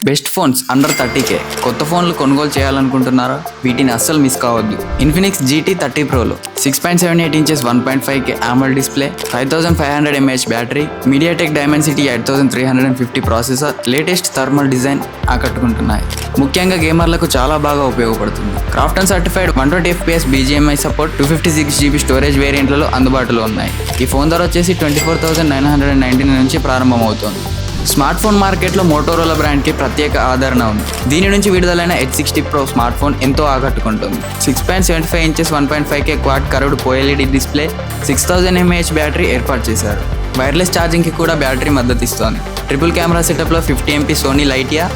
Best phones under 30K. కొత్త ఫోన్లు కొనుగోలు చేయాలనుకుంటున్నారా? వీటిని అస్సలు మిస్ కావద్దు. ఇన్ఫినిక్స్ GT 30 Proలో 6.78 inches 1.5K AMOLED display, 5500 mAh battery, MediaTek Dimensity 8350 processor, latest thermal design ఆకట్టుకుంటున్నాయి. ముఖ్యంగా గేమర్లకు చాలా బాగా ఉపయోగపడుతుంది. Krafton certified 120 FPS BGMI support, 256GB storage వేరియంట్లలో అందుబాటులో ఉన్నాయి. ఈ ఫోన్ ధర వచ్చేసి 24,999 నుంచి ప్రారంభమవుతోంది. స్మార్ట్ ఫోన్ మార్కెట్లో మోటోరోలా బ్రాండ్కి ప్రత్యేక ఆదరణ ఉంది. దీని నుంచి విడుదలైన H60 Pro స్మార్ట్ ఫోన్ ఎంతో ఆకట్టుకుంటుంది. 6.75 inches 1.5K quad curved OLED display, 6000 mAh battery ఏర్పాటు చేశారు. వైర్లెస్ ఛార్జింగ్కి కూడా బ్యాటరీ మద్దతు ఇస్తోంది. ట్రిపుల్ కెమెరా సెటప్లో 50MP Sony Lytia,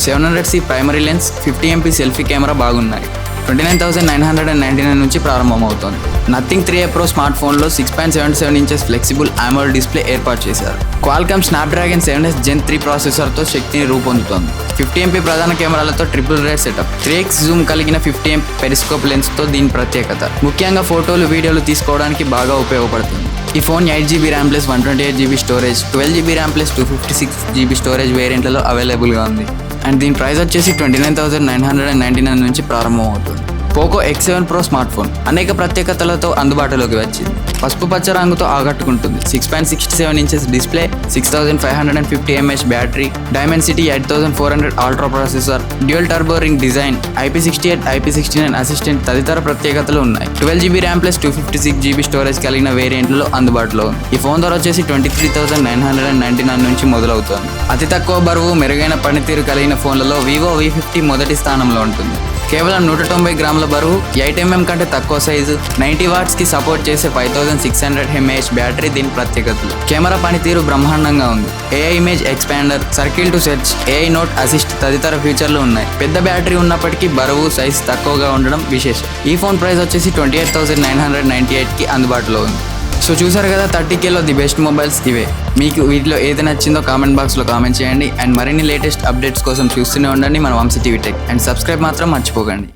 700C primary lens, 50MP selfie camera బాగున్నాయి. 29,999 నుంచి ప్రారంభమవుతోంది. నథింగ్ 3A Pro స్మార్ట్ ఫోన్లో 6.77 inches ఫ్లెక్సిబుల్ AMOLED డిస్ప్లే ఏర్పాటు చేశారు. క్వాల్కామ్ స్నాప్డ్రాగన్ 7S Gen 3 ప్రాసెసర్తో శక్తిని రూపొందుతోంది. 50MP ప్రధాన కెమెరాలతో triple rare setup, 3x Zoom కలిగిన 50MP పెరిస్కోప్ లెన్స్తో దీని ప్రత్యేకత. ముఖ్యంగా ఫోటోలు, వీడియోలు తీసుకోవడానికి బాగా ఉపయోగపడుతుంది. ఈ phone 8GB RAM plus 128GB storage, 12GB RAM plus 256GB storage వేరియంట్లలో అవైలబుల్గా ఉంది. అండ్ దీని ప్రైస్ వచ్చేసి 29,999 నుంచి ప్రారంభమవుతుంది. Poco X7 Pro smart phone అనేక ప్రత్యేకతలతో అందుబాటులోకి వచ్చింది. పసుపు పచ్చ రంగుతో ఆకట్టుకుంటుంది. 6.67 inches display, 6550 mAh battery, Dimensity 8400 ultra processor, dual turbo ring design, IP68, IP69 assistant తదితర ప్రత్యేకతలు ఉన్నాయి. 12GB RAM plus 256GB storage కలిగిన వేరియంట్లో అందుబాటులో ఉంది. ఈ ఫోన్ ధర వచ్చేసి 23,999 నుంచి మొదలవుతోంది. అతి తక్కువ బరువు, మెరుగైన పనితీరు కలిగిన ఫోన్లలో Vivo V50 మొదటి స్థానంలో ఉంటుంది. కేవలం 190 గ్రాముల బరువు, 8mm కంటే తక్కువ సైజు, 90 వాట్స్కి సపోర్ట్ చేసే 5600 mAh బ్యాటరీ దీని ప్రత్యేకతలు. కెమెరా పనితీరు బ్రహ్మాండంగా ఉంది. AI image expander, circle to search, AI note assist తదితర ఫీచర్లు ఉన్నాయి. పెద్ద బ్యాటరీ ఉన్నప్పటికీ బరువు, సైజ్ తక్కువగా ఉండడం విశేషం. ఈ ఫోన్ ప్రైస్ వచ్చేసి 28,998కి అందుబాటులో ఉంది. సో చూసారు కదా 30Kలో ది బెస్ట్ మొబైల్స్ ఇవే. మీకు వీటిలో ఏది నచ్చిందో కామెంట్ బాక్స్లో కామెంట్ చేయండి. అండ్ మరిన్ని లేటెస్ట్ అప్డేట్స్ కోసం చూస్తూనే ఉండండి మన Vamshi TV tech. And subscribe మాత్రం మర్చిపోకండి.